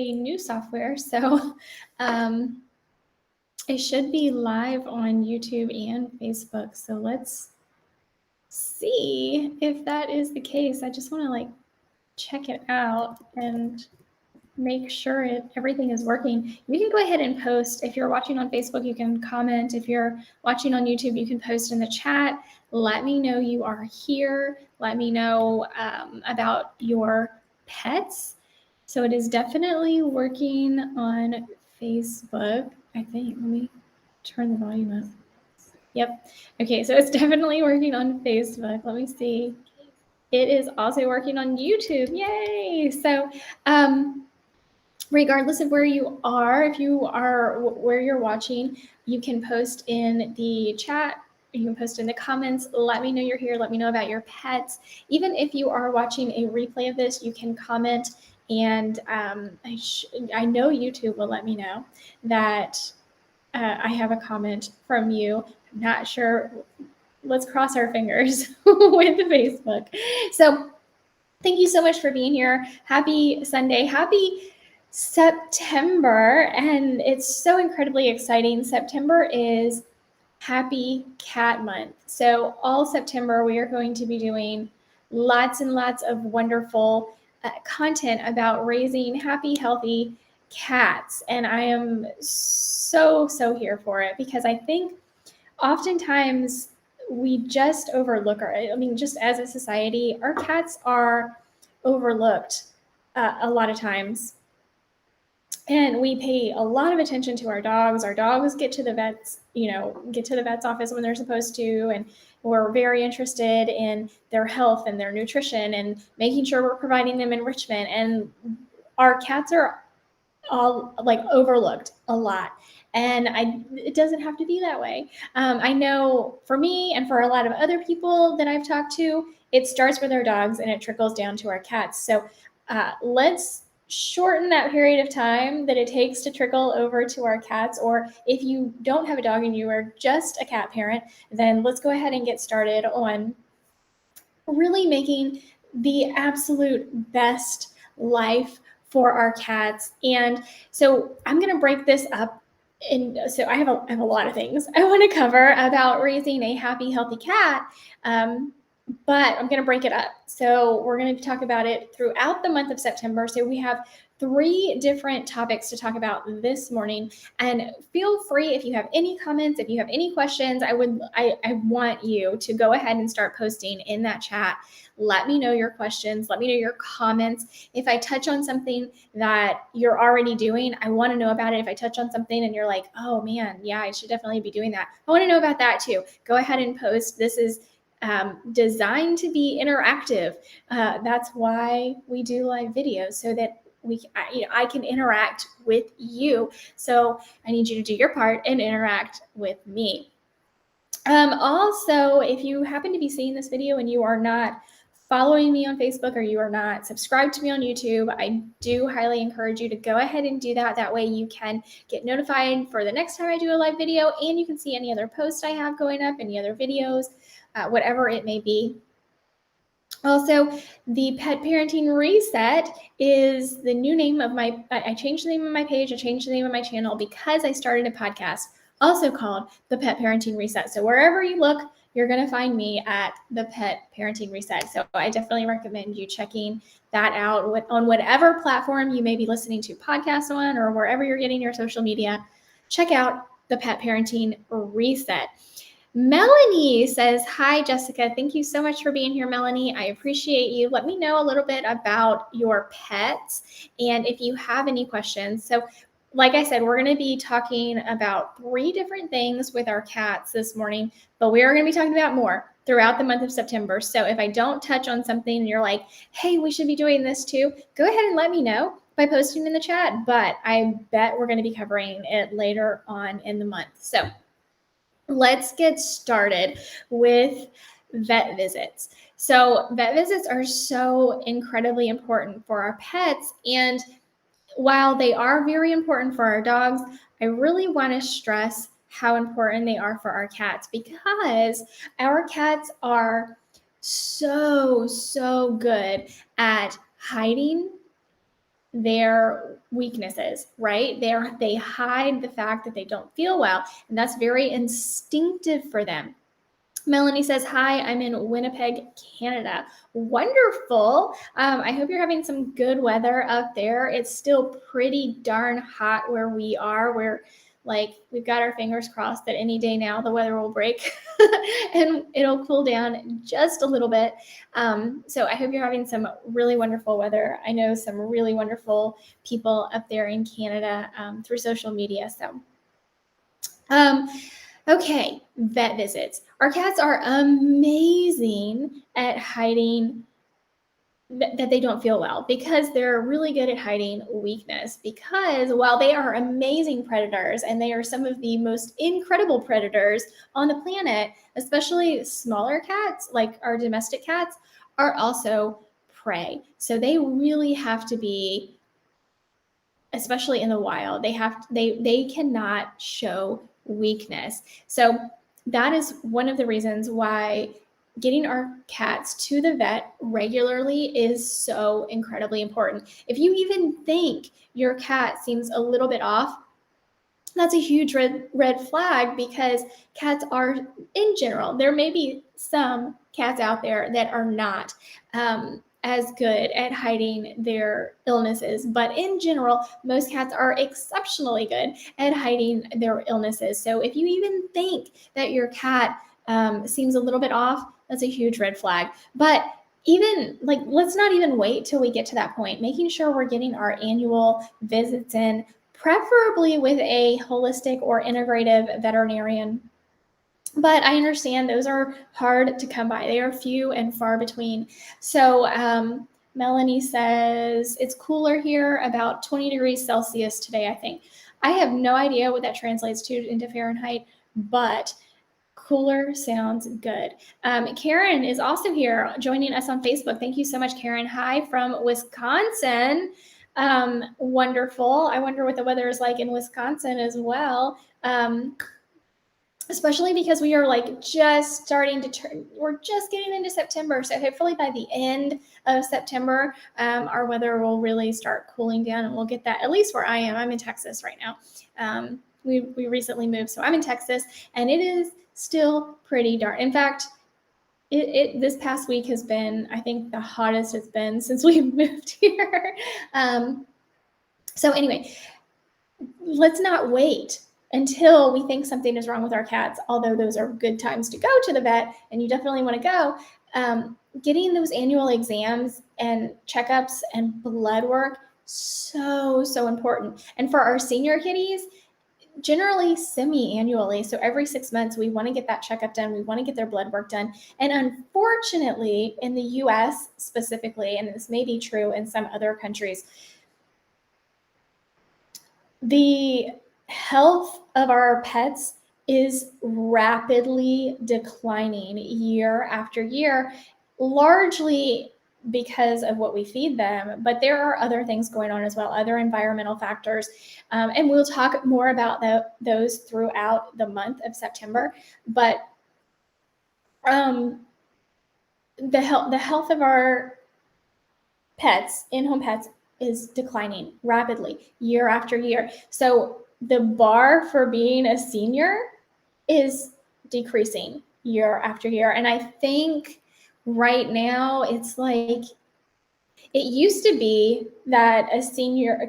a new software, so it should be live on YouTube and Facebook. So let's see if that is the case. I just want to check it out and make sure everything is working. You can go ahead and post. If you're watching on Facebook, you can comment. If you're watching on YouTube, you can post in the chat. Let me know you are here. Let me know about your pets. So it is definitely working on Facebook, I think. Let me turn the volume up. Yep. Okay, so it's definitely working on Facebook. Let me see. It is also working on YouTube. Yay! So, regardless of where you are, if you are where you're watching, you can post in the chat. You can post in the comments. Let me know you're here. Let me know about your pets. Even if you are watching a replay of this, you can comment. And I know YouTube will let me know that I have a comment from you. I'm not sure. Let's cross our fingers with Facebook. So thank you so much for being here. Happy Sunday. Happy September. And it's so incredibly exciting. September is Happy Cat Month. So all September, we are going to be doing lots and lots of wonderful content about raising happy, healthy cats. And I am so here for it, because I think oftentimes we just overlook just as a society, our cats are overlooked a lot of times. And we pay a lot of attention to our dogs. Our dogs get to the vets, get to the vet's office when they're supposed to. And we're very interested in their health and their nutrition and making sure we're providing them enrichment. And our cats are all overlooked a lot. And it doesn't have to be that way. I know for me and for a lot of other people that I've talked to, it starts with our dogs and it trickles down to our cats. So let's shorten that period of time that it takes to trickle over to our cats. Or if you don't have a dog and you are just a cat parent, then let's go ahead and get started on really making the absolute best life for our cats. And so I'm going to break this up. And so I have a lot of things I want to cover about raising a happy, healthy cat. But I'm going to break it up. So we're going to talk about it throughout the month of September. So we have 3 different topics to talk about this morning. And feel free, if you have any comments, if you have any questions, I want you to go ahead and start posting in that chat. Let me know your questions. Let me know your comments. If I touch on something that you're already doing, I want to know about it. If I touch on something and you're like, oh man, yeah, I should definitely be doing that, I want to know about that too. Go ahead and post. This is designed to be interactive. That's why we do live videos, so that I can interact with you. So I need you to do your part and interact with me. Also, if you happen to be seeing this video and you are not following me on Facebook or you are not subscribed to me on YouTube, I do highly encourage you to go ahead and do that. That way you can get notified for the next time I do a live video, and you can see any other posts I have going up, any other videos, whatever it may be. Also, the Pet Parenting Reset is the new name of I changed the name of my page, I changed the name of my channel because I started a podcast also called the Pet Parenting Reset. So wherever you look, you're going to find me at the Pet Parenting Reset. So I definitely recommend you checking that out on whatever platform you may be listening to podcasts on, or wherever you're getting your social media. Check out the Pet Parenting Reset. Melanie says, hi, Jessica. Thank you so much for being here, Melanie. I appreciate you. Let me know a little bit about your pets and if you have any questions. So like I said, we're going to be talking about 3 different things with our cats this morning, but we are going to be talking about more throughout the month of September. So if I don't touch on something and you're like, hey, we should be doing this too, go ahead and let me know by posting in the chat. But I bet we're going to be covering it later on in the month. So let's get started with vet visits. So vet visits are so incredibly important for our pets. And while they are very important for our dogs, I really want to stress how important they are for our cats, because our cats are so good at hiding their weaknesses, right? They hide the fact that they don't feel well, and that's very instinctive for them. Melanie says, hi, I'm in Winnipeg, Canada. Wonderful. I hope you're having some good weather up there. It's still pretty darn hot where we are. We've got our fingers crossed that any day now the weather will break and it'll cool down just a little bit. So I hope you're having some really wonderful weather. I know some really wonderful people up there in Canada through social media. So, okay, vet visits. Our cats are amazing at hiding that they don't feel well because they're really good at hiding weakness. Because while they are amazing predators and they are some of the most incredible predators on the planet, especially smaller cats like our domestic cats are also prey. So they really have to be, especially in the wild, they cannot show weakness. So that is one of the reasons why getting our cats to the vet regularly is so incredibly important. If you even think your cat seems a little bit off, that's a huge red flag, because cats are, in general, there may be some cats out there that are not as good at hiding their illnesses, but in general, most cats are exceptionally good at hiding their illnesses. So if you even think that your cat seems a little bit off, that's a huge red flag. But even let's not even wait till we get to that point. Making sure we're getting our annual visits in, preferably with a holistic or integrative veterinarian. But I understand those are hard to come by. They are few and far between. So Melanie says, it's cooler here, about 20 degrees Celsius today, I think. I have no idea what that translates to into Fahrenheit, but cooler sounds good. Karen is also here joining us on Facebook. Thank you so much, Karen. Hi from Wisconsin. Wonderful. I wonder what the weather is like in Wisconsin as well. Especially because we are just starting to we're just getting into September. So hopefully by the end of September, our weather will really start cooling down and we'll get that, at least where I am. I'm in Texas right now. We recently moved, so I'm in Texas, and it is still pretty dark. In fact, this past week has been, I think, the hottest it's been since we've moved here. So anyway, let's not wait until we think something is wrong with our cats, although those are good times to go to the vet, and you definitely want to go. Getting those annual exams and checkups and blood work, so important. And for our senior kitties, generally semi-annually, so every 6 months, we want to get that checkup done. We want to get their blood work done. And unfortunately, in the US specifically, and this may be true in some other countries, the health of our pets is rapidly declining year after year, largely because of what we feed them, but there are other things going on as well, other environmental factors, and we'll talk more about those throughout the month of September. But the health of our pets, in-home pets, is declining rapidly year after year. So the bar for being a senior is decreasing year after year. And I think right now it's it used to be that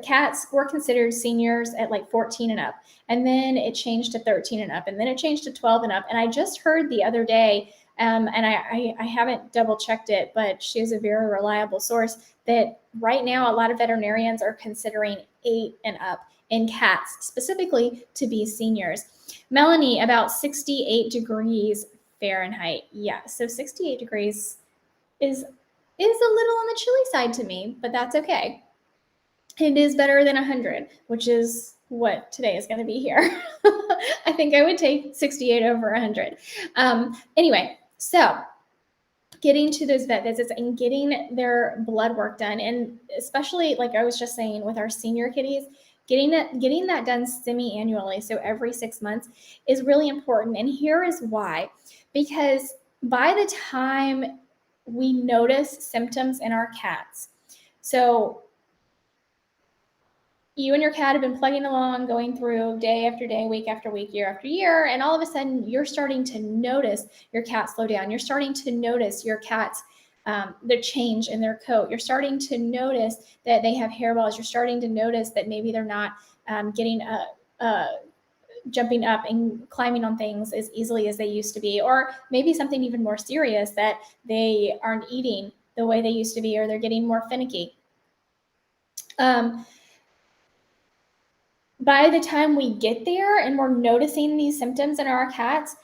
cats were considered seniors at 14 and up. And then it changed to 13 and up. And then it changed to 12 and up. And I just heard the other day, and I haven't double checked it, but she's a very reliable source, that right now a lot of veterinarians are considering 8 and up in cats, specifically to be seniors. Melanie, about 68 degrees Fahrenheit. Yeah, so 68 degrees is a little on the chilly side to me, but that's okay. It is better than 100, which is what today is going to be here. I think I would take 68 over 100. Anyway, so getting to those vet visits and getting their blood work done, and especially like I was just saying with our senior kitties, getting that done semi-annually, so every 6 months, is really important. And here is why. Because by the time we notice symptoms in our cats, so you and your cat have been plugging along, going through day after day, week after week, year after year, and all of a sudden you're starting to notice your cat slow down. You're starting to notice your cat's the change in their coat. You're starting to notice that they have hairballs. You're starting to notice that maybe they're not getting jumping up and climbing on things as easily as they used to be, or maybe something even more serious, that they aren't eating the way they used to be, or they're getting more finicky. By the time we get there and we're noticing these symptoms in our cats,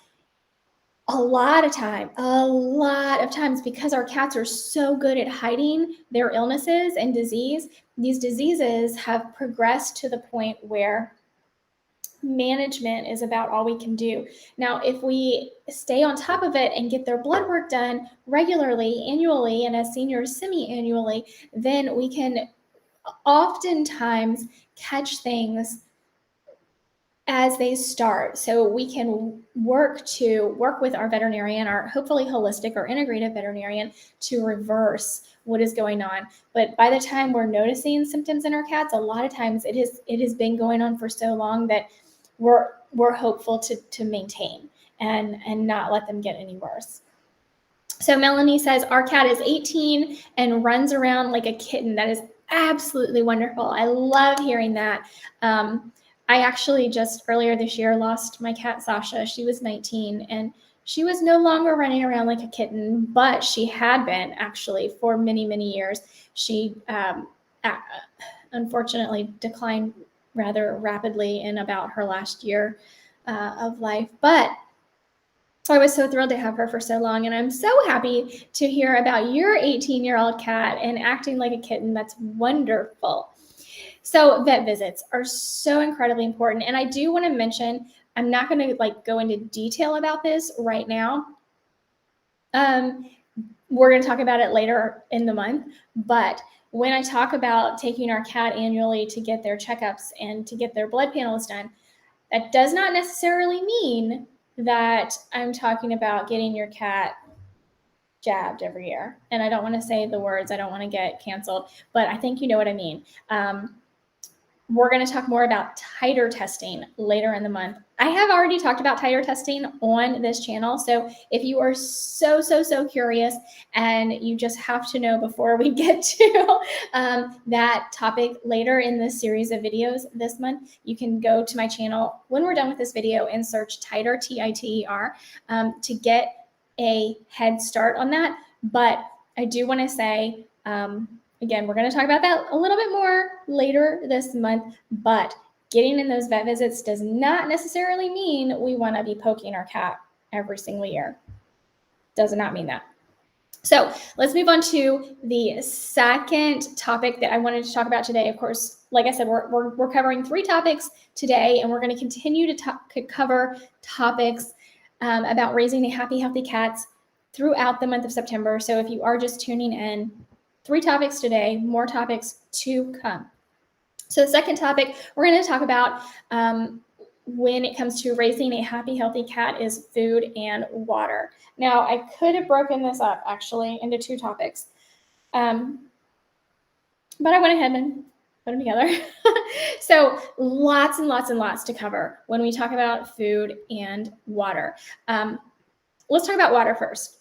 a lot of times, because our cats are so good at hiding their illnesses and disease, these diseases have progressed to the point where management is about all we can do. Now, if we stay on top of it and get their blood work done regularly, annually, and as seniors, semi-annually, then we can oftentimes catch things as they start. So we can work with our veterinarian, our hopefully holistic or integrative veterinarian, to reverse what is going on. But by the time we're noticing symptoms in our cats, a lot of times it has been going on for so long that we're hopeful to maintain and not let them get any worse. So Melanie says, our cat is 18 and runs around like a kitten. That is absolutely wonderful. I love hearing that. I actually just earlier this year lost my cat Sasha. She was 19 and she was no longer running around like a kitten, but she had been actually for many, many years. She unfortunately declined rather rapidly in about her last year of life. But I was so thrilled to have her for so long, and I'm so happy to hear about your 18-year-old cat and acting like a kitten. That's wonderful. So vet visits are so incredibly important. And I do want to mention, I'm not going to go into detail about this right now. We're going to talk about it later in the month. But when I talk about taking our cat annually to get their checkups and to get their blood panels done, that does not necessarily mean that I'm talking about getting your cat jabbed every year. And I don't want to say the words, I don't want to get canceled, but I think you know what I mean. We're going to talk more about titer testing later in the month. I have already talked about titer testing on this channel. So if you are so curious and you just have to know before we get to that topic later in this series of videos this month, you can go to my channel when we're done with this video and search titer, T-I-T-E-R, to get a head start on that. But I do want to say, again, we're going to talk about that a little bit more later this month, but getting in those vet visits does not necessarily mean we want to be poking our cat every single year. Does not mean that. So let's move on to the second topic that I wanted to talk about today. Of course, like I said, we're covering 3 topics today, and we're going to continue to cover topics about raising a happy, healthy cats throughout the month of September. So if you are just tuning in, 3 topics today, more topics to come. So the second topic we're going to talk about when it comes to raising a happy, healthy cat is food and water. Now, I could have broken this up actually into 2 topics, but I went ahead and put them together. So lots and lots to cover when we talk about food and water. Let's talk about water first.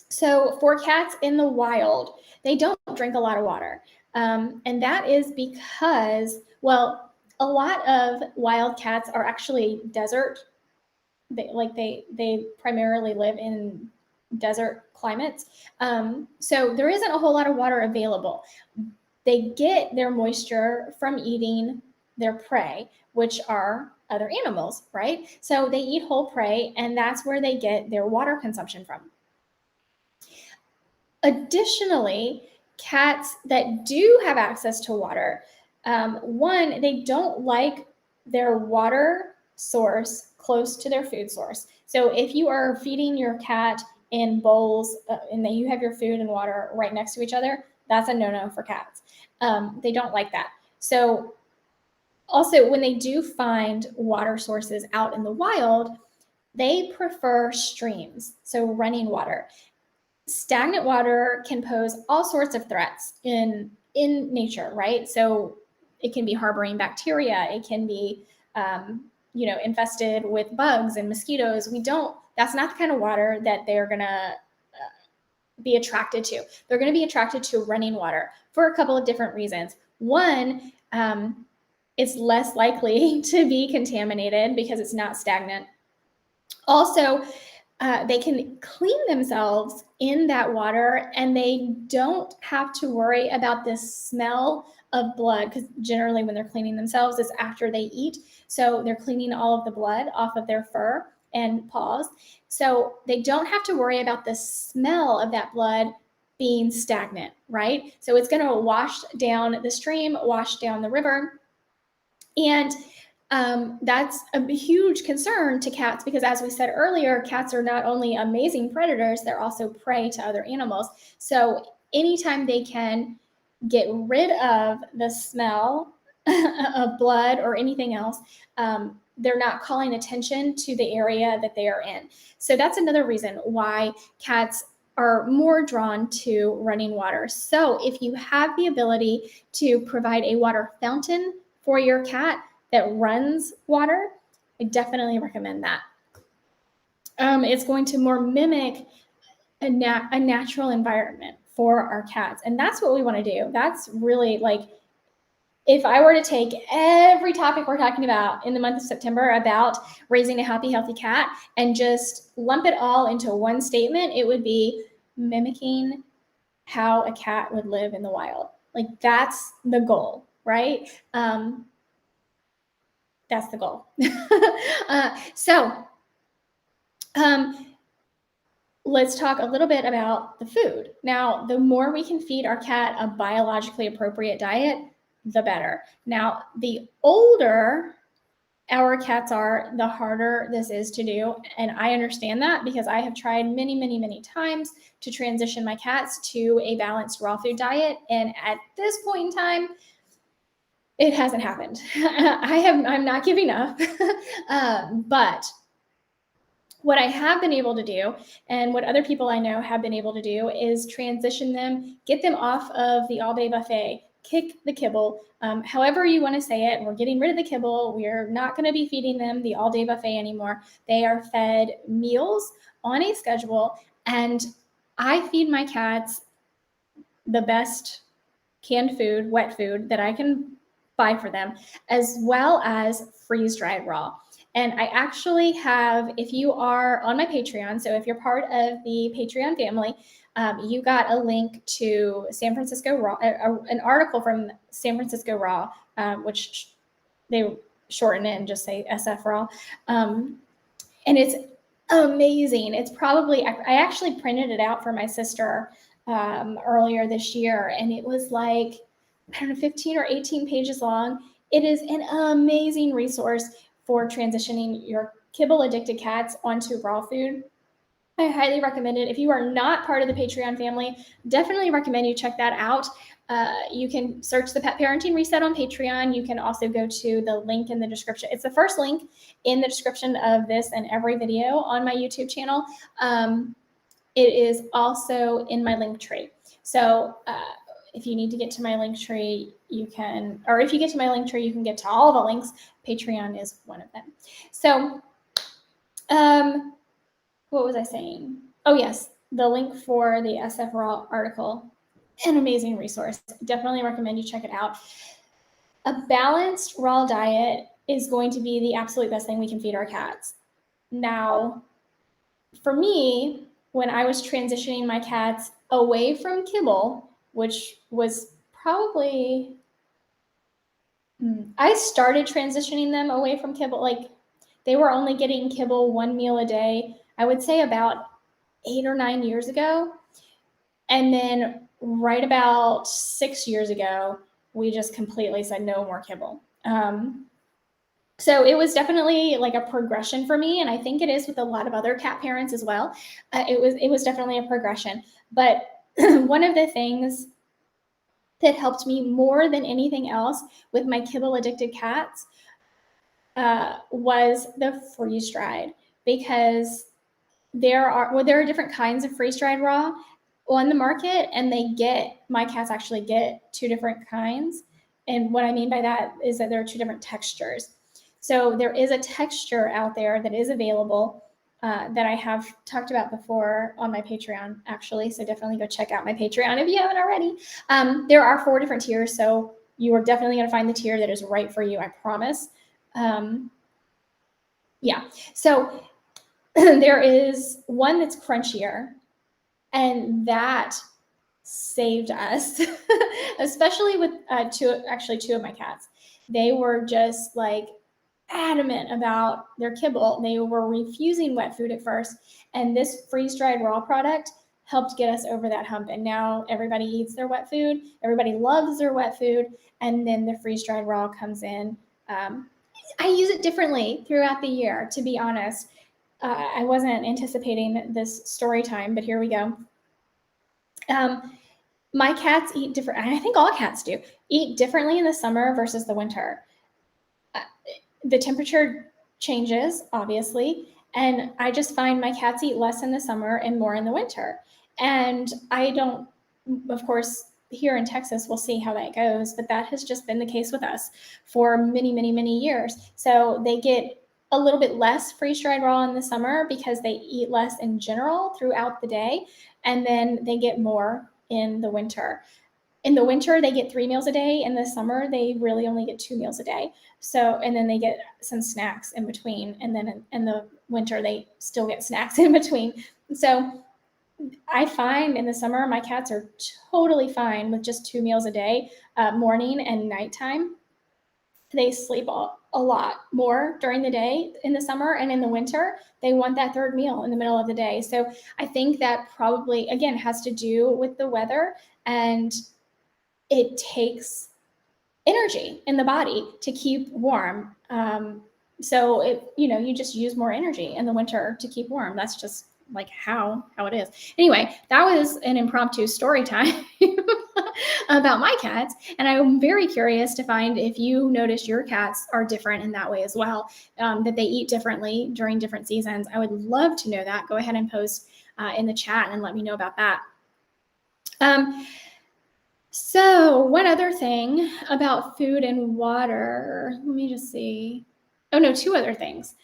So for cats in the wild, they don't drink a lot of water. And that is because, well, a lot of wild cats are actually desert. They primarily live in desert climates. So there isn't a whole lot of water available. They get their moisture from eating their prey, which are other animals, right? So they eat whole prey, and that's where they get their water consumption from. Additionally, cats that do have access to water, one, they don't like their water source close to their food source. So if you are feeding your cat in bowls and that you have your food and water right next to each other, that's a no-no for cats. They don't like that. So also, when they do find water sources out in the wild, they prefer streams, so running water. Stagnant water can pose all sorts of threats in nature, right? So it can be harboring bacteria. It can be, infested with bugs and mosquitoes. That's not the kind of water that they're going to be attracted to. They're going to be attracted to running water for a couple of different reasons. One, it's less likely to be contaminated because it's not stagnant. Also, they can clean themselves in that water, and they don't have to worry about the smell of blood, because generally when they're cleaning themselves, it's after they eat. So they're cleaning all of the blood off of their fur and paws. So they don't have to worry about the smell of that blood being stagnant, right? So it's going to wash down the stream, wash down the river. And that's a huge concern to cats because, as we said earlier, cats are not only amazing predators, they're also prey to other animals. So anytime they can get rid of the smell of blood or anything else, they're not calling attention to the area that they are in. So that's another reason why cats are more drawn to running water. So if you have the ability to provide a water fountain for your cat that runs water, I definitely recommend that. It's going to more mimic a natural environment for our cats. And that's what we want to do. That's really like, if I were to take every topic we're talking about in the month of September about raising a happy, healthy cat and just lump it all into one statement, it would be mimicking how a cat would live in the wild. Like, that's the goal, right? That's the goal. Let's talk a little bit about the food. Now, the more we can feed our cat a biologically appropriate diet, the better. Now, the older our cats are, the harder this is to do. And I understand that because I have tried many, many, many times to transition my cats to a balanced raw food diet. And at this point in time, it hasn't happened. I'm not giving up. But what I have been able to do, and what other people I know have been able to do, is transition them, get them off of the all-day buffet, kick the kibble, however you want to say it. We're getting rid of the kibble. We're not going to be feeding them the all-day buffet anymore. They are fed meals on a schedule, and I feed my cats the best canned food, wet food that I can buy for them, as well as freeze-dried raw. And I actually have, if you are on my Patreon, so if you're part of the Patreon family, you got a link to San Francisco Raw, an article from San Francisco Raw, which they shorten it and just say SF Raw. And it's amazing. It's probably, I actually printed it out for my sister earlier this year, and it was like, I don't know, 15 or 18 pages long. It is an amazing resource for transitioning your kibble addicted cats onto raw food. I highly recommend it. If you are not part of the Patreon family, definitely recommend you check that out. You can search the Pet Parenting Reset on Patreon. You can also go to the link in the description. It's the first link in the description of this and every video on my YouTube channel. It is also in my link tree. So if you need to get to my link tree, you can, or if you get to my link tree, you can get to all the links. Patreon is one of them. So what was I saying? Oh, yes, the link for the SF Raw article, an amazing resource. Definitely recommend you check it out. A balanced raw diet is going to be the absolute best thing we can feed our cats. Now, for me, when I was transitioning my cats away from kibble, which was probably, I started transitioning them away from kibble, like they were only getting kibble one meal a day, I would say about 8 or 9 years ago. And then right about 6 years ago, we just completely said no more kibble. So it was definitely like a progression for me, and I think it is with a lot of other cat parents as well. It was definitely a progression. But one of the things that helped me more than anything else with my kibble addicted cats was the freeze dried, because there are different kinds of freeze dried raw on the market, and my cats actually get 2 different kinds. And what I mean by that is that there are two different textures. So there is a texture out there that is available that I have talked about before on my Patreon, actually. So definitely go check out my Patreon if you haven't already. There are 4 different tiers, so you are definitely going to find the tier that is right for you, I promise. Yeah, so there is one that's crunchier, and that saved us, especially with two of my cats. They were just like adamant about their kibble. They were refusing wet food at first, and this freeze-dried raw product helped get us over that hump. And now everybody eats their wet food. Everybody loves their wet food, and then the freeze-dried raw comes in. I use it differently throughout the year, to be honest. I wasn't anticipating this story time, but here we go. My cats eat different, and I think all cats do, eat differently in the summer versus the winter. The temperature changes, obviously, and I just find my cats eat less in the summer and more in the winter. And I don't, of course, here in Texas, we'll see how that goes, but that has just been the case with us for many, many, many years. So they get a little bit less freeze-dried raw in the summer because they eat less in general throughout the day, and then they get more in the winter. In the winter, they get 3 meals a day. In the summer, they really only get 2 meals a day. So, and then they get some snacks in between. And then in the winter, they still get snacks in between. So I find in the summer, my cats are totally fine with just 2 meals a day, morning and nighttime. They sleep a lot more during the day in the summer, and in the winter, they want that third meal in the middle of the day. So I think that probably, again, has to do with the weather, and it takes energy in the body to keep warm. So you just use more energy in the winter to keep warm. That's just like how it is. Anyway, that was an impromptu story time about my cats, and I'm very curious to find if you notice your cats are different in that way as well, that they eat differently during different seasons. I would love to know that. Go ahead and post in the chat and let me know about that. So one other thing about food and water, let me just see. Oh no, 2 other things.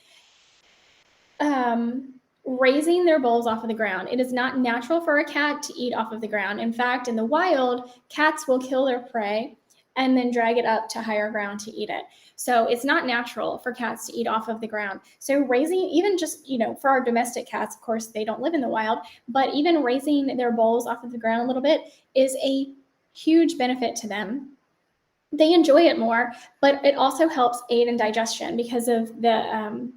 Raising their bowls off of the ground. It is not natural for a cat to eat off of the ground. In fact, in the wild, cats will kill their prey and then drag it up to higher ground to eat it. So it's not natural for cats to eat off of the ground. So raising, even just, for our domestic cats, of course, they don't live in the wild, but even raising their bowls off of the ground a little bit is a huge benefit to them. They enjoy it more, but it also helps aid in digestion because of the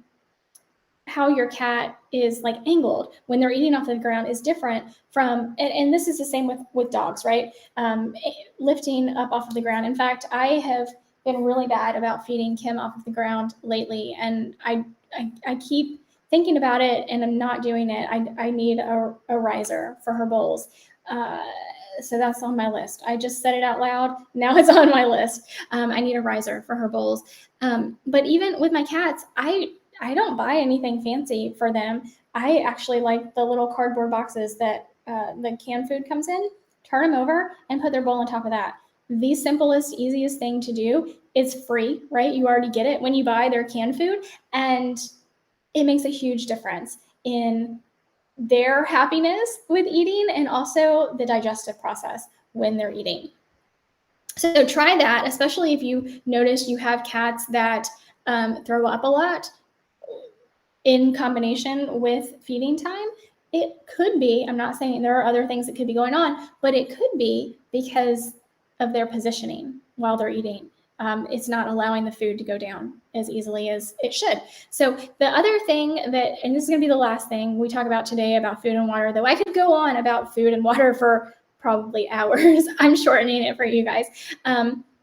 how your cat is like angled when they're eating off the ground is different from, and this is the same with dogs, right? Lifting up off of the ground. In fact, I have been really bad about feeding Kim off of the ground lately, and I keep thinking about it, and I'm not doing it. I need a riser for her bowls. So that's on my list. I just said it out loud. Now it's on my list. I need a riser for her bowls. But even with my cats, I don't buy anything fancy for them. I actually like the little cardboard boxes that the canned food comes in. Turn them over and put their bowl on top of that. The simplest, easiest thing to do. It's free, right? You already get it when you buy their canned food, and it makes a huge difference in their happiness with eating and also the digestive process when they're eating. So try that, especially if you notice you have cats that throw up a lot in combination with feeding time. It could be, I'm not saying there are other things that could be going on, but it could be because of their positioning while they're eating. It's not allowing the food to go down as easily as it should. So the other thing that, and this is going to be the last thing we talk about today about food and water, though I could go on about food and water for probably hours, I'm shortening it for you guys,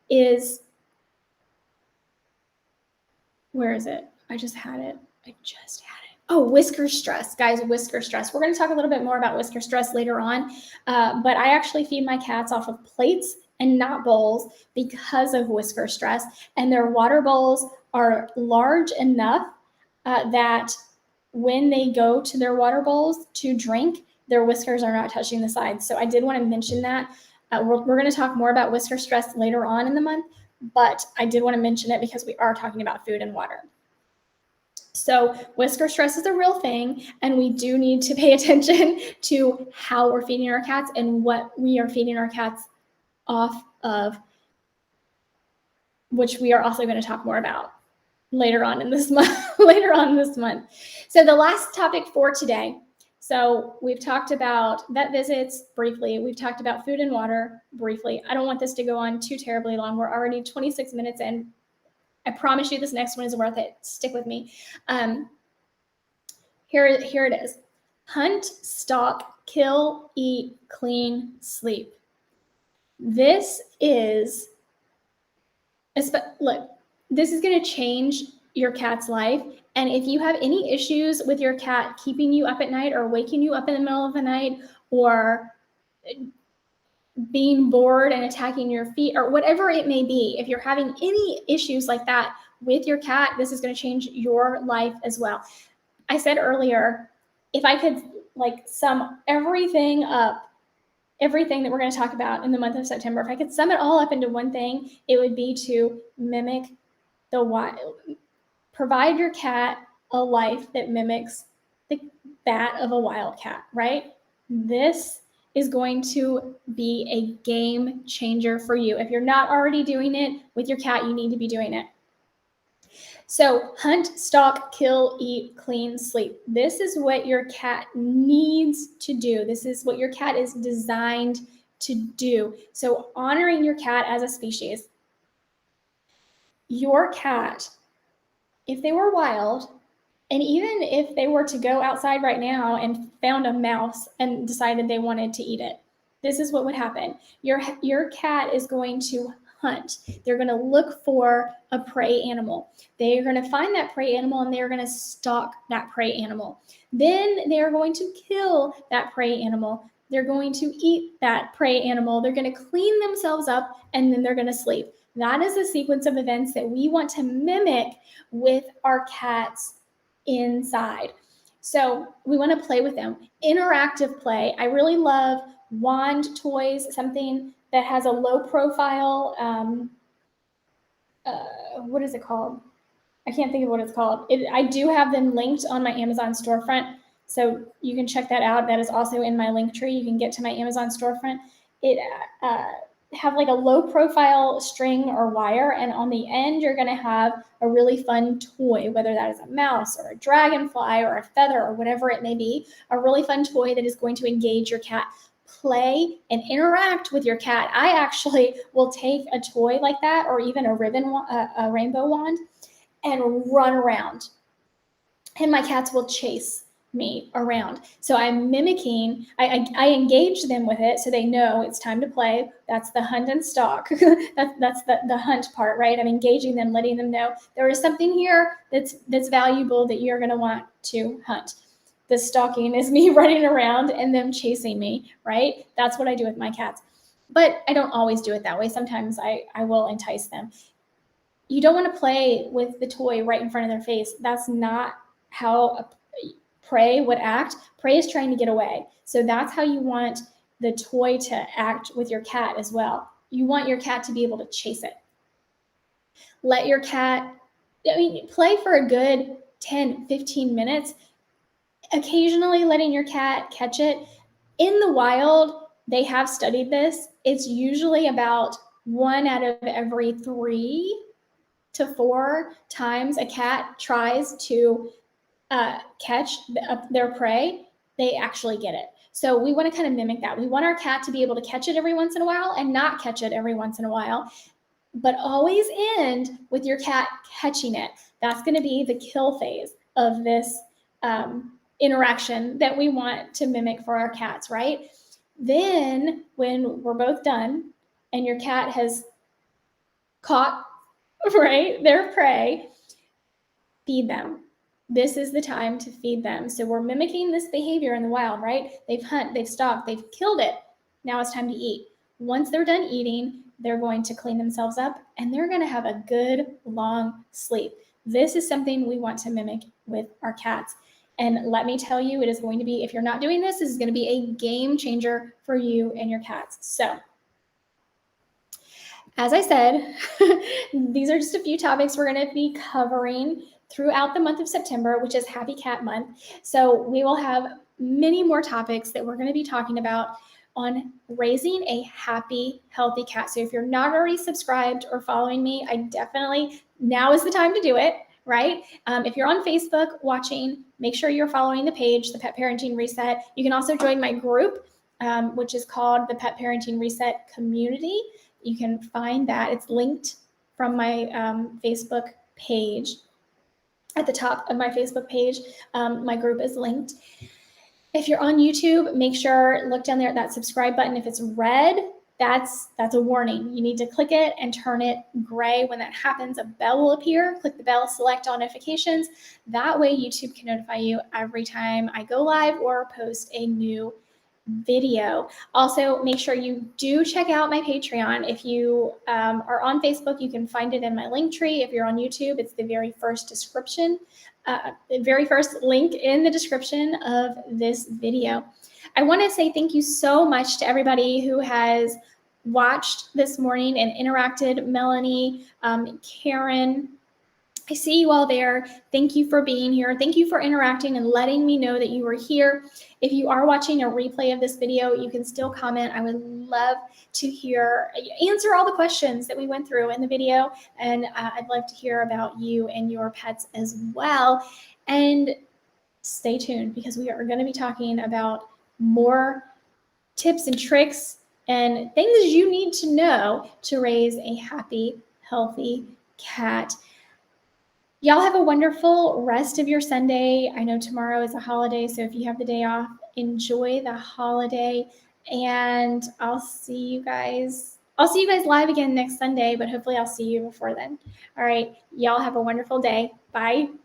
is, where is it? I just had it. Oh, Whisker Stress. Guys, Whisker Stress. We're going to talk a little bit more about Whisker Stress later on, but I actually feed my cats off of plates and not bowls because of Whisker Stress, and their water bowls are large enough that when they go to their water bowls to drink, their whiskers are not touching the sides. So I did want to mention that. We're going to talk more about Whisker Stress later on in the month, but I did want to mention it because we are talking about food and water. So whisker stress is a real thing, and we do need to pay attention to how we're feeding our cats and what we are feeding our cats off of, which we are also going to talk more about later on in this month. So the last topic for today. So we've talked about vet visits briefly. We've talked about food and water briefly. I don't want this to go on too terribly long. We're already 26 minutes in. I promise you this next one is worth it. Stick with me. Here it is. Hunt, stalk, kill, eat, clean, sleep. This is, look, this is going to change your cat's life. And if you have any issues with your cat keeping you up at night or waking you up in the middle of the night or being bored and attacking your feet or whatever it may be, if you're having any issues like that with your cat, this is going to change your life as well. I said earlier, if I could sum everything up, everything that we're going to talk about in the month of September, if I could sum it all up into one thing, it would be to mimic the wild. Provide your cat a life that mimics that of a wild cat, right? This is going to be a game changer for you. If you're not already doing it with your cat, you need to be doing it. So hunt, stalk, kill, eat, clean, sleep. This is what your cat needs to do. This is what your cat is designed to do. So honoring your cat as a species. Your cat, if they were wild, and even if they were to go outside right now and found a mouse and decided they wanted to eat it, this is what would happen. Your cat is going to hunt. They're going to look for a prey animal. They're going to find that prey animal and they're going to stalk that prey animal. Then they're going to kill that prey animal. They're going to eat that prey animal. They're going to clean themselves up and then they're going to sleep. That is a sequence of events that we want to mimic with our cats inside. So we want to play with them. Interactive play. I really love wand toys, something that has a low profile, what is it called? I can't think of what it's called. I do have them linked on my Amazon storefront, so you can check that out. That is also in my link tree. You can get to my Amazon storefront. It have like a low profile string or wire, and on the end you're going to have a really fun toy, whether that is a mouse or a dragonfly or a feather or whatever it may be, a really fun toy that is going to engage your cat. Play and interact with your cat. I actually will take a toy like that or even a ribbon, a rainbow wand, and run around, and my cats will chase me around. So I'm mimicking, I engage them with it so they know it's time to play. That's the hunt and stalk. that's the hunt part, right? I'm engaging them, letting them know there is something here that's valuable that you're going to want to hunt. The stalking is me running around and them chasing me, right? That's what I do with my cats. But I don't always do it that way. Sometimes I will entice them. You don't want to play with the toy right in front of their face. That's not how a prey would act. Prey is trying to get away. So that's how you want the toy to act with your cat as well. You want your cat to be able to chase it. Let your cat, play for a good 10, 15 minutes, occasionally letting your cat catch it. In the wild, they have studied this. It's usually about 1 out of every 3 to 4 times a cat tries to catch their prey, they actually get it. So we want to kind of mimic that. We want our cat to be able to catch it every once in a while and not catch it every once in a while, but always end with your cat catching it. That's going to be the kill phase of this interaction that we want to mimic for our cats, right? Then when we're both done and your cat has caught, right, their prey, feed them. This is the time to feed them. So we're mimicking this behavior in the wild, right? They've hunted, they've stalked, they've killed it. Now it's time to eat. Once they're done eating, they're going to clean themselves up and they're going to have a good long sleep. This is something we want to mimic with our cats. And let me tell you, it is going to be, if you're not doing this, this is going to be a game changer for you and your cats. So as I said, these are just a few topics we're going to be covering throughout the month of September, which is Happy Cat Month. So we will have many more topics that we're going to be talking about on raising a happy, healthy cat. So if you're not already subscribed or following me, I definitely, now is the time to do it, right? If you're on Facebook watching, make sure you're following the page, the Pet Parenting Reset. You can also join my group, which is called the Pet Parenting Reset Community. You can find that. It's linked from my Facebook page. At the top of my Facebook page, my group is linked. If you're on YouTube, make sure, look down there at that subscribe button. If it's red, that's a warning. You need to click it and turn it gray. When that happens, a bell will appear. Click the bell, select all notifications. That way YouTube can notify you every time I go live or post a new video. Also, make sure you do check out my Patreon. If you are on Facebook, you can find it in my link tree. If you're on YouTube, it's the very first the very first link in the description of this video. I want to say thank you so much to everybody who has watched this morning and interacted. Melanie, Karen, I see you all there. Thank you for being here. Thank you for interacting and letting me know that you were here. If you are watching a replay of this video, you can still comment. I would love to answer all the questions that we went through in the video. And I'd love to hear about you and your pets as well. And stay tuned because we are going to be talking about more tips and tricks and things you need to know to raise a happy, healthy cat. Y'all have a wonderful rest of your Sunday. I know tomorrow is a holiday, so if you have the day off, enjoy the holiday. And I'll see you guys live again next Sunday, but hopefully I'll see you before then. All right, y'all have a wonderful day. Bye.